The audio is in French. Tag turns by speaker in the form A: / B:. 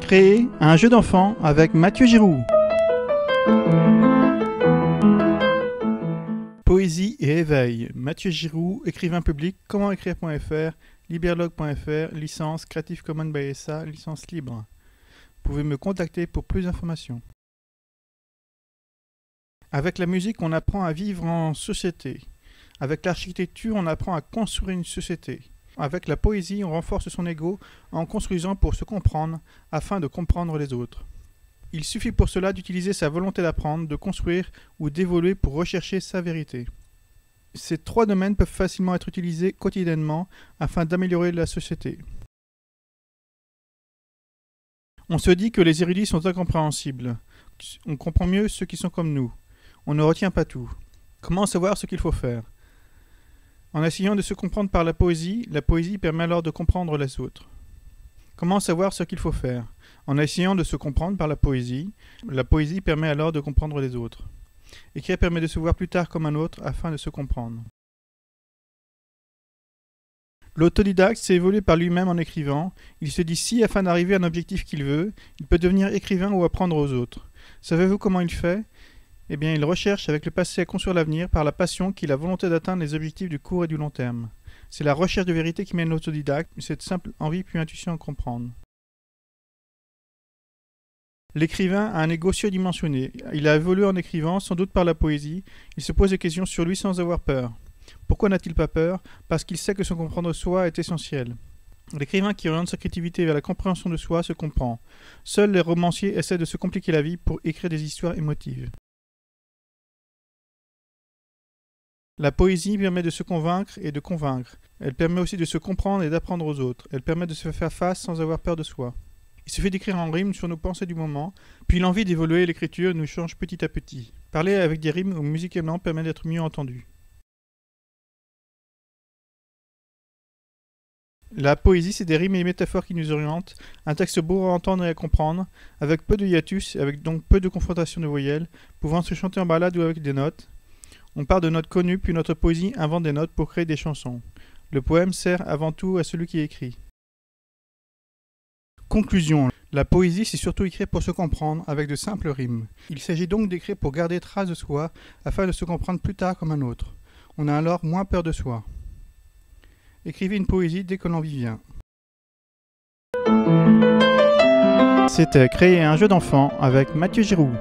A: Créer un jeu d'enfant avec Mathieu Giroux. Poésie et éveil. Mathieu Giroux, écrivain public, commentécrire.fr, liberlog.fr, licence Creative Commons by SA, licence libre. Vous pouvez me contacter pour plus d'informations. Avec la musique, on apprend à vivre en société. Avec l'architecture, on apprend à construire une société. Avec la poésie, on renforce son ego en construisant pour se comprendre, afin de comprendre les autres. Il suffit pour cela d'utiliser sa volonté d'apprendre, de construire ou d'évoluer pour rechercher sa vérité. Ces trois domaines peuvent facilement être utilisés quotidiennement afin d'améliorer la société. On se dit que les érudits sont incompréhensibles. On comprend mieux ceux qui sont comme nous. On ne retient pas tout. Comment savoir ce qu'il faut faire ? En essayant de se comprendre par la poésie permet alors de comprendre les autres. Comment savoir ce qu'il faut faire ? En essayant de se comprendre par la poésie permet alors de comprendre les autres. Écrire permet de se voir plus tard comme un autre afin de se comprendre. L'autodidacte s'est évolué par lui-même en écrivant. Il se dit si afin d'arriver à un objectif qu'il veut, il peut devenir écrivain ou apprendre aux autres. Savez-vous comment il fait ? Eh bien, il recherche avec le passé à construire l'avenir par la passion qui est la volonté d'atteindre les objectifs du court et du long terme. C'est la recherche de vérité qui mène l'autodidacte, cette simple envie puis intuition à comprendre. L'écrivain a un ego surdimensionné. Il a évolué en écrivant, sans doute par la poésie. Il se pose des questions sur lui sans avoir peur. Pourquoi n'a-t-il pas peur ? Parce qu'il sait que se comprendre soi est essentiel. L'écrivain qui oriente sa créativité vers la compréhension de soi se comprend. Seuls les romanciers essaient de se compliquer la vie pour écrire des histoires émotives. La poésie permet de se convaincre et de convaincre. Elle permet aussi de se comprendre et d'apprendre aux autres. Elle permet de se faire face sans avoir peur de soi. Il suffit d'écrire en rime sur nos pensées du moment, puis l'envie d'évoluer l'écriture nous change petit à petit. Parler avec des rimes ou musicalement permet d'être mieux entendu. La poésie, c'est des rimes et des métaphores qui nous orientent, un texte beau à entendre et à comprendre, avec peu de hiatus, avec donc peu de confrontation de voyelles, pouvant se chanter en ballade ou avec des notes. On part de notes connues, puis notre poésie invente des notes pour créer des chansons. Le poème sert avant tout à celui qui écrit. Conclusion. La poésie, c'est surtout écrire pour se comprendre, avec de simples rimes. Il s'agit donc d'écrire pour garder trace de soi, afin de se comprendre plus tard comme un autre. On a alors moins peur de soi. Écrivez une poésie dès que l'envie vient. C'était Créer un jeu d'enfant avec Mathieu Giroux.